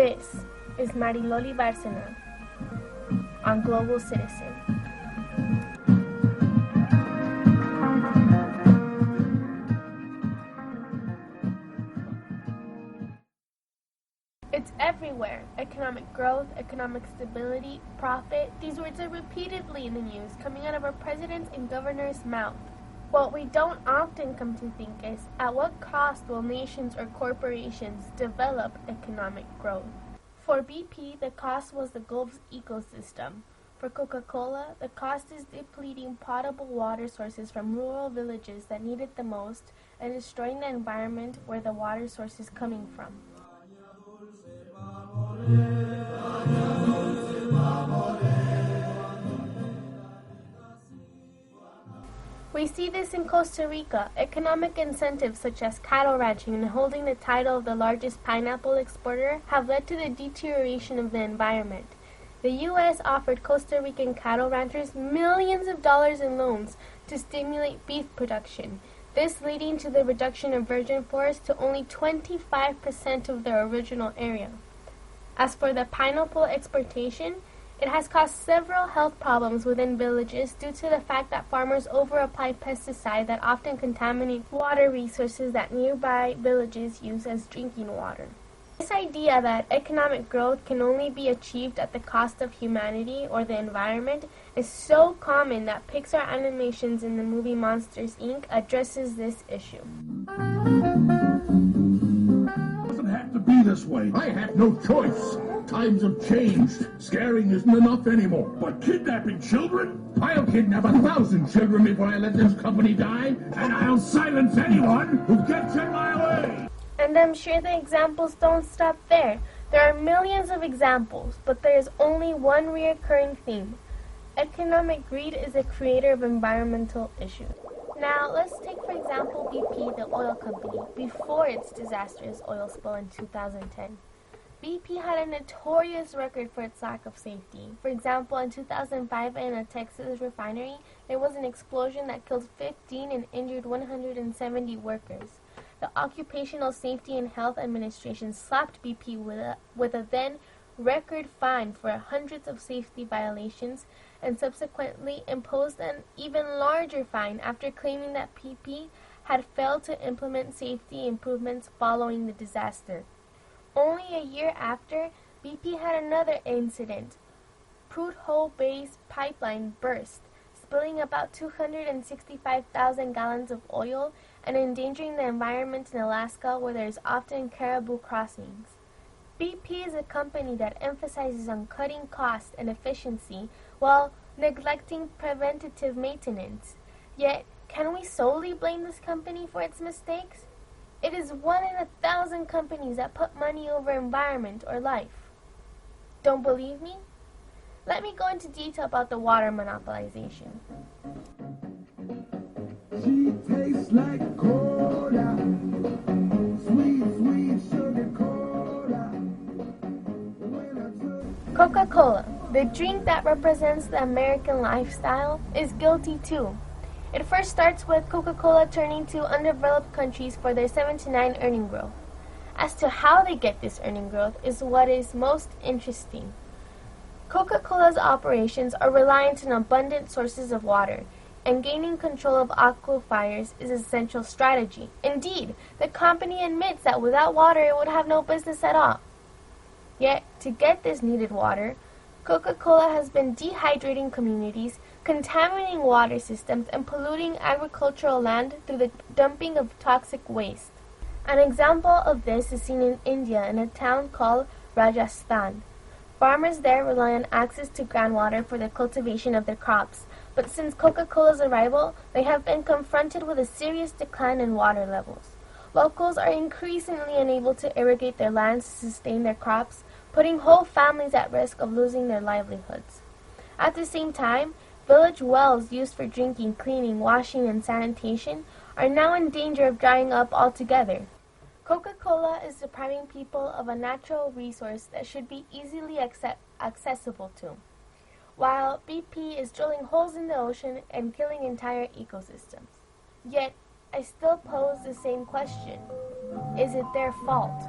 This is Mariloli Barcena on Global Citizen. It's everywhere. Economic growth, economic stability, profit. These words are repeatedly in the news, coming out of our president's and governor's mouth. What we don't often come to think is, at what cost will nations or corporations develop economic growth? For BP, the cost was the Gulf's ecosystem. For Coca-Cola, the cost is depleting potable water sources from rural villages that need it the most and destroying the environment where the water source is coming from. We see this in Costa Rica. Economic incentives such as cattle ranching and holding the title of the largest pineapple exporter have led to the deterioration of the environment. The U.S. offered Costa Rican cattle ranchers millions of dollars in loans to stimulate beef production, this leading to the reduction of virgin forest to only 25% of their original area. As for the pineapple exportation, it has caused several health problems within villages due to the fact that farmers over-apply pesticides that often contaminate water resources that nearby villages use as drinking water. This idea that economic growth can only be achieved at the cost of humanity or the environment is so common that Pixar animations in the movie Monsters, Inc. addresses this issue. Doesn't have to be this way. I have no choice. Times have changed. Scaring isn't enough anymore. But kidnapping children? I'll kidnap 1,000 children before I let this company die, and I'll silence anyone who gets in my way. And I'm sure the examples don't stop there. There are millions of examples, but there is only one recurring theme. Economic greed is a creator of environmental issues. Now, let's take, for example, BP, the oil company, before its disastrous oil spill in 2010. BP had a notorious record for its lack of safety. For example, in 2005 in a Texas refinery, there was an explosion that killed 15 and injured 170 workers. The Occupational Safety and Health Administration slapped BP with a then record fine for hundreds of safety violations and subsequently imposed an even larger fine after claiming that BP had failed to implement safety improvements following the disaster. Only a year after, BP had another incident. Prudhoe Bay's pipeline burst, spilling about 265,000 gallons of oil and endangering the environment in Alaska where there is often caribou crossings. BP is a company that emphasizes on cutting costs and efficiency while neglecting preventative maintenance. Yet, can we solely blame this company for its mistakes? It is 1 in 1,000 companies that put money over environment or life. Don't believe me? Let me go into detail about the water monopolization. She tastes like cola, sweet, sweet sugar cola. Coca-Cola, the drink that represents the American lifestyle, is guilty too. It first starts with Coca-Cola turning to undeveloped countries for their 7 to 9 earning growth. As to how they get this earning growth is what is most interesting. Coca-Cola's operations are reliant on abundant sources of water, and gaining control of aquifers is an essential strategy. Indeed, the company admits that without water it would have no business at all. Yet, to get this needed water, Coca-Cola has been dehydrating communities, contaminating water systems, and polluting agricultural land through the dumping of toxic waste. An example of this is seen in India in a town called Rajasthan. Farmers there rely on access to groundwater for the cultivation of their crops, but since Coca-Cola's arrival, they have been confronted with a serious decline in water levels. Locals are increasingly unable to irrigate their lands to sustain their crops, putting whole families at risk of losing their livelihoods. At the same time, village wells used for drinking, cleaning, washing, and sanitation are now in danger of drying up altogether. Coca-Cola is depriving people of a natural resource that should be easily accessible to, while BP is drilling holes in the ocean and killing entire ecosystems. Yet, I still pose the same question. Is it their fault?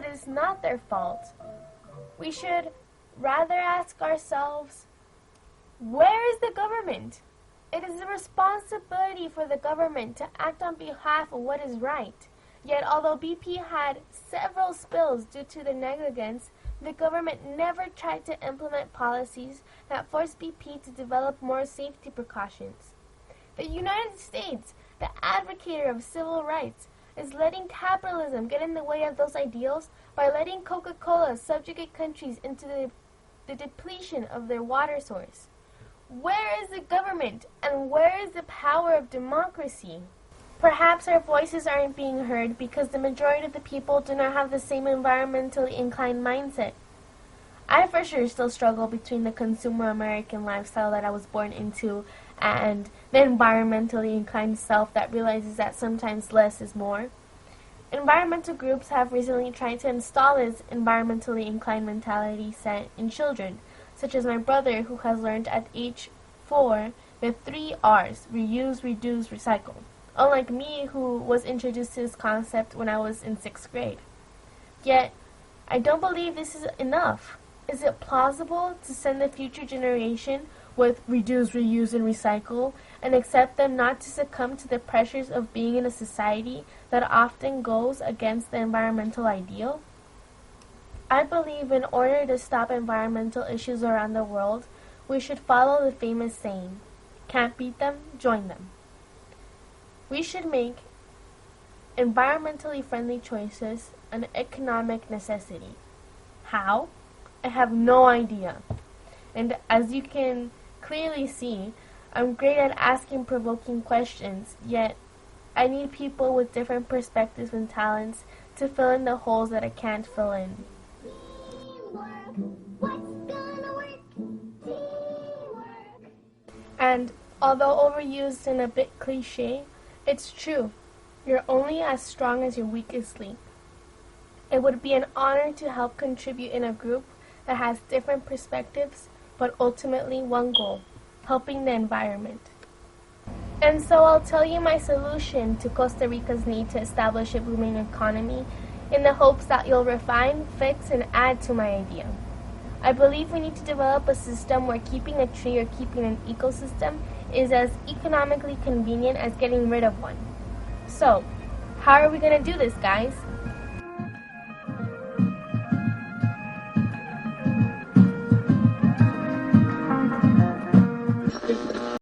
but it is not their fault. We should rather ask ourselves, where is the government? It is the responsibility for the government to act on behalf of what is right. Yet, although BP had several spills due to their negligence, the government never tried to implement policies that forced BP to develop more safety precautions. The United States, the advocator of civil rights, is letting capitalism get in the way of those ideals by letting Coca-Cola subjugate countries into the depletion of their water source. Where is the government, and where is the power of democracy? Perhaps our voices aren't being heard because the majority of the people do not have the same environmentally inclined mindset. I for sure still struggle between the consumer American lifestyle that I was born into and the environmentally inclined self that realizes that sometimes less is more. Environmental groups have recently tried to install this environmentally inclined mentality set in children, such as my brother, who has learned at age 4 the 3 R's: reuse, reduce, recycle, unlike me, who was introduced to this concept when I was in 6th grade. Yet, I don't believe this is enough. Is it plausible to send the future generation with reduce, reuse, and recycle and accept them not to succumb to the pressures of being in a society that often goes against the environmental ideal? I believe in order to stop environmental issues around the world, we should follow the famous saying, can't beat them, join them. We should make environmentally friendly choices an economic necessity. How? I have no idea. And as you can clearly see, I'm great at asking provoking questions, yet I need people with different perspectives and talents to fill in the holes that I can't fill in. And although overused and a bit cliche, it's true. You're only as strong as your weakest link. It would be an honor to help contribute in a group that has different perspectives, but ultimately one goal, helping the environment. And so I'll tell you my solution to Costa Rica's need to establish a booming economy in the hopes that you'll refine, fix, and add to my idea. I believe we need to develop a system where keeping a tree or keeping an ecosystem is as economically convenient as getting rid of one. So, how are we going to do this, guys?